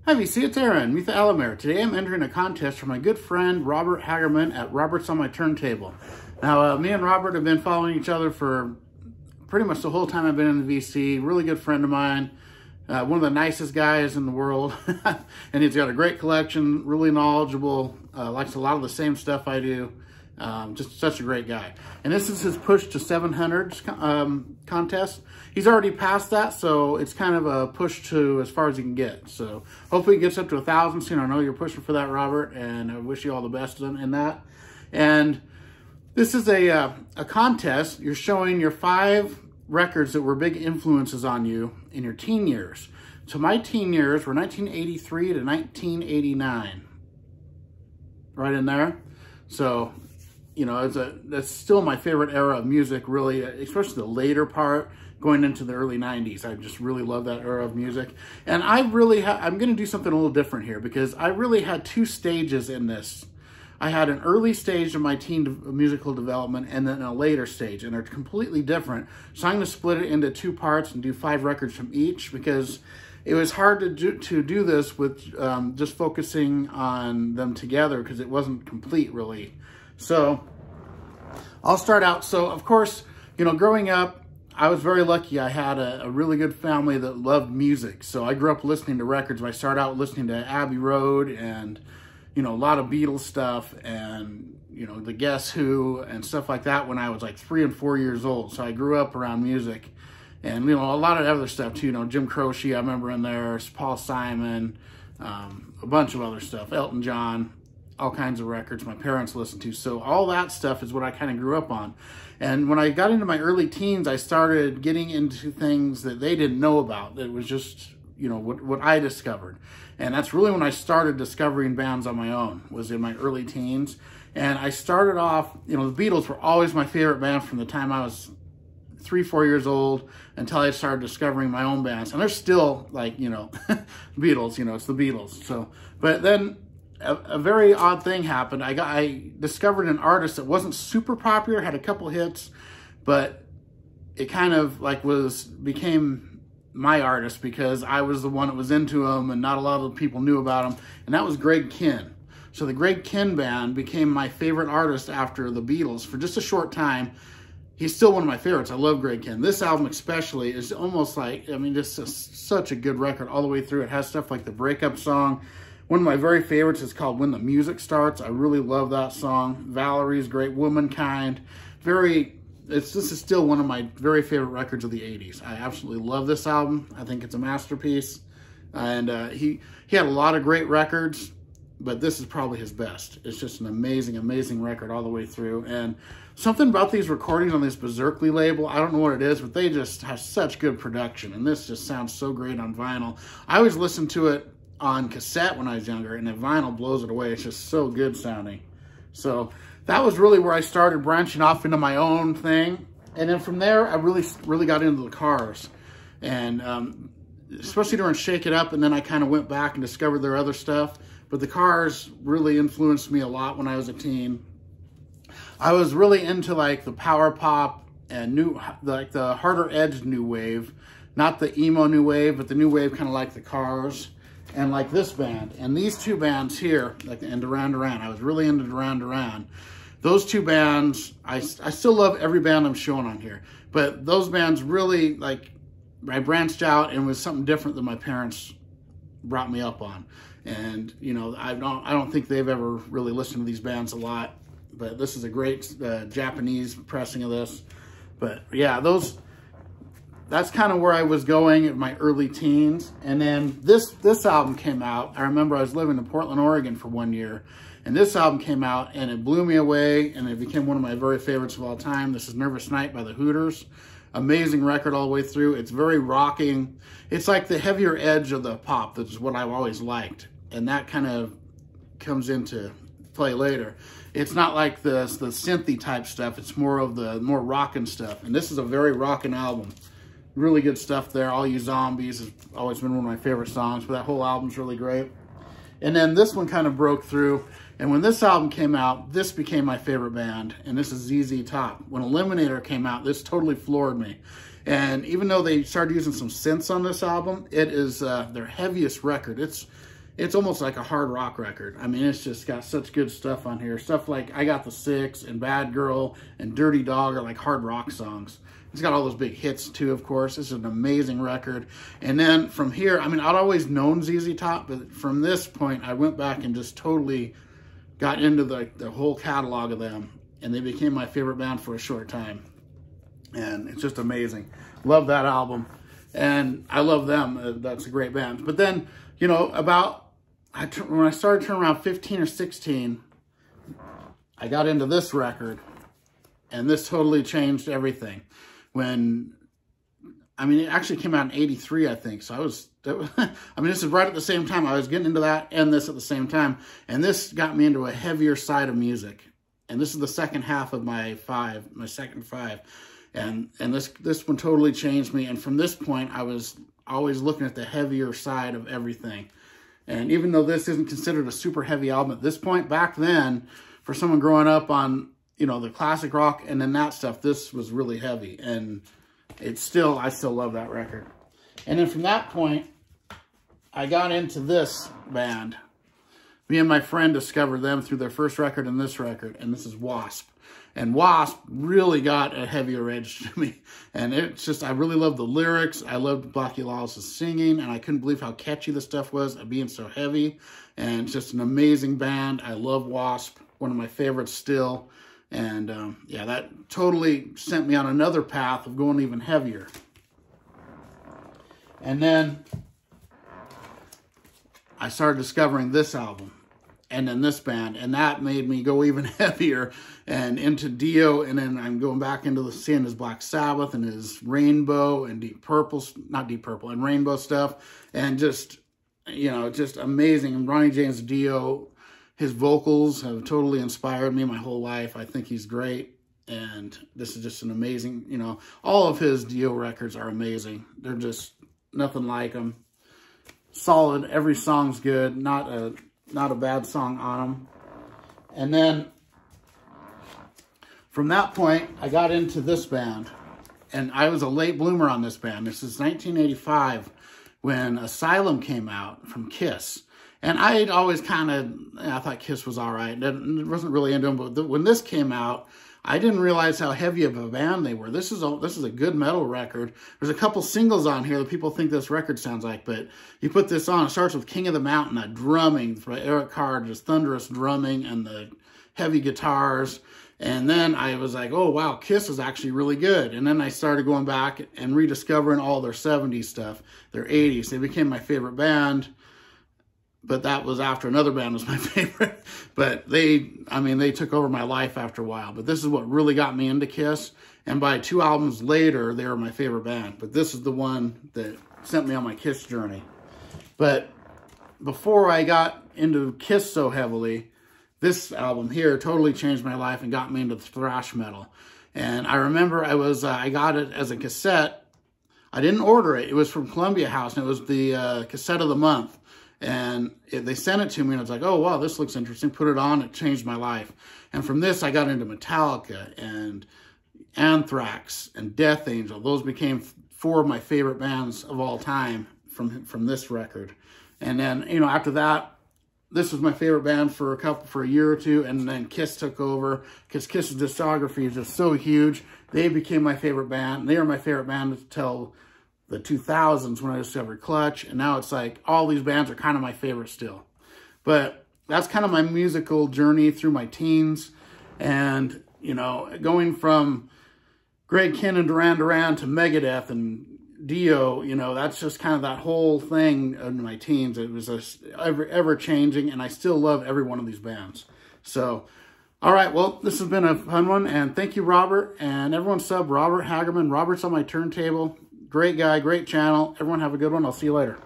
Hi VC, it's Aaron with the Eliminator. Today I'm entering a contest for my good friend Robert Hagerman at Robert's on My Turntable. Now, me and Robert have been following each other for pretty much the whole time I've been in the VC. Really good friend of mine, one of the nicest guys in the world. And he's got a great collection, really knowledgeable, likes a lot of the same stuff I do. Just such a great guy. And this is his push to 700 contest. He's already passed that, so it's kind of a push to as far as he can get. So hopefully he gets up to 1,000 soon. I know you're pushing for that, Robert, and I wish you all the best in that. And this is a contest. You're showing your 5 records that were big influences on you in your teen years. So my teen years were 1983 to 1989. Right in there. So, you know, that's still my favorite era of music, really, especially the later part, going into the early 90s. I just really love that era of music. And I'm going to do something a little different here because I really had 2 stages in this. I had an early stage of my teen musical development and then a later stage, and they're completely different. So I'm going to split it into 2 parts and do 5 records from each because it was hard to do this with just focusing on them together because it wasn't complete, really. So I'll start out. So, of course, you know, growing up, I was very lucky. I had a really good family that loved music. So I grew up listening to records. I started out listening to Abbey Road and, you know, a lot of Beatles stuff and, you know, the Guess Who and stuff like that when I was like 3 and 4 years old. So I grew up around music and, you know, a lot of other stuff too. You know, Jim Croce, I remember in there, Paul Simon, a bunch of other stuff, Elton John, all kinds of records my parents listened to. So all that stuff is what I kind of grew up on. And when I got into my early teens, I started getting into things that they didn't know about. That was just, you know, what I discovered. And that's really when I started discovering bands on my own, was in my early teens. And I started off, you know, the Beatles were always my favorite band from the time I was 3, 4 years old until I started discovering my own bands. And they're still like, you know, Beatles, you know, it's the Beatles. So, but then a very odd thing happened. I discovered an artist that wasn't super popular, had a couple hits, but it kind of like became my artist because I was the one that was into him and not a lot of people knew about him, and that was Greg Kihn. So the Greg Kihn band became my favorite artist after the Beatles for just a short time. He's still one of my favorites. I love Greg Kihn. This album especially is almost like, I mean, just such a good record all the way through. It has stuff like the breakup song. One of my very favorites is called When the Music Starts. I really love that song. Valerie's great. Womankind. This is still one of my very favorite records of the 80s. I absolutely love this album. I think it's a masterpiece. And he had a lot of great records, but this is probably his best. It's just an amazing, amazing record all the way through. And something about these recordings on this Berserkly label, I don't know what it is, but they just have such good production. And this just sounds so great on vinyl. I always listen to it on cassette when I was younger, and the vinyl blows it away. It's just so good sounding. So that was really where I started branching off into my own thing. And then from there, I really got into the Cars. And especially during Shake It Up, and then I kind of went back and discovered their other stuff. But the Cars really influenced me a lot when I was a teen. I was really into like the power pop and like the harder edged new wave. Not the emo new wave, but the new wave kind of like the Cars. And like this band, and these 2 bands here, like and Duran Duran. I was really into Duran Duran. Those 2 bands, I still love every band I'm showing on here, but those bands really, like, I branched out and was something different than my parents brought me up on. And you know, I don't think they've ever really listened to these bands a lot, but this is a great Japanese pressing of this. But yeah, that's kind of where I was going in my early teens. And then this album came out. I remember I was living in Portland, Oregon for 1 year. And this album came out and it blew me away. And it became one of my very favorites of all time. This is Nervous Night by the Hooters. Amazing record all the way through. It's very rocking. It's like the heavier edge of the pop. That's what I've always liked. And that kind of comes into play later. It's not like the synthy type stuff. It's more of the more rocking stuff. And this is a very rocking album. Really good stuff there. All You Zombies has always been one of my favorite songs, but that whole album's really great. And then this one kind of broke through. And when this album came out, this became my favorite band. And this is ZZ Top. When Eliminator came out, this totally floored me. And even though they started using some synths on this album, it is their heaviest record. It's it's almost like a hard rock record. I mean, it's just got such good stuff on here. Stuff like I Got the Six and Bad Girl and Dirty Dog are like hard rock songs. It's got all those big hits too, of course. This is an amazing record. And then from here, I mean, I'd always known ZZ Top, but from this point, I went back and just totally got into the whole catalog of them. And they became my favorite band for a short time. And it's just amazing. Love that album. And I love them. That's a great band. But then, you know, when I started turning around 15 or 16, I got into this record. And this totally changed everything. I mean, it actually came out in 83, I think. So I mean, this is right at the same time. I was getting into that and this at the same time. And this got me into a heavier side of music. And this is the second half of my second five. And this one totally changed me. And from this point, I was always looking at the heavier side of everything. And even though this isn't considered a super heavy album at this point, back then, for someone growing up on, you know, the classic rock and then that stuff, this was really heavy. And I still love that record. And then from that point, I got into this band. Me and my friend discovered them through their first record and this record, and this is Wasp. And Wasp really got a heavier edge to me. And it's just, I really love the lyrics. I loved Blackie Lawless's singing, and I couldn't believe how catchy the stuff was, being so heavy. And it's just an amazing band. I love Wasp, one of my favorites still. And yeah, that totally sent me on another path of going even heavier. And then I started discovering this album. And then this band, and that made me go even heavier and into Dio, and then I'm going back into seeing his Black Sabbath and his Rainbow and Deep Purple, not Deep Purple, and Rainbow stuff, and just, you know, just amazing. And Ronnie James Dio, his vocals have totally inspired me my whole life. I think he's great, and this is just an amazing, you know, all of his Dio records are amazing. They're just nothing like them. Solid, every song's good, not a bad song on them. And then from that point, I got into this band. And I was a late bloomer on this band. This is 1985 when Asylum came out from Kiss. And I had always I thought Kiss was all right. I wasn't really into them. But when this came out, I didn't realize how heavy of a band they were. This is a good metal record. There's a couple singles on here that people think this record sounds like, but you put this on, it starts with King of the Mountain, that drumming by Eric Carr, just thunderous drumming and the heavy guitars. And then I was like, oh, wow, Kiss is actually really good. And then I started going back and rediscovering all their 70s stuff, their 80s. They became my favorite band. But that was after another band was my favorite. But they took over my life after a while. But this is what really got me into Kiss. And by 2 albums later, they were my favorite band. But this is the one that sent me on my Kiss journey. But before I got into Kiss so heavily, this album here totally changed my life and got me into thrash metal. And I remember I got it as a cassette. I didn't order it. It was from Columbia House, and it was the cassette of the month. And they sent it to me, and I was like, oh, wow, this looks interesting. Put it on. It changed my life. And from this, I got into Metallica and Anthrax and Death Angel. Those became 4 of my favorite bands of all time from this record. And then, you know, after that, this was my favorite band for a year or two, and then Kiss took over because Kiss's discography is just so huge. They became my favorite band. They were my favorite band until the 2000s when I discovered Clutch, and now it's like all these bands are kind of my favorite still. But that's kind of my musical journey through my teens, and, you know, going from Greg Kihn and Duran Duran to Megadeth and Dio, you know, that's just kind of that whole thing in my teens. It was just ever changing, and I still love every one of these bands. So, all right, well, this has been a fun one, and thank you, Robert, and everyone sub Robert Hagerman. Robert's on my turntable. Great guy, great channel. Everyone have a good one. I'll see you later.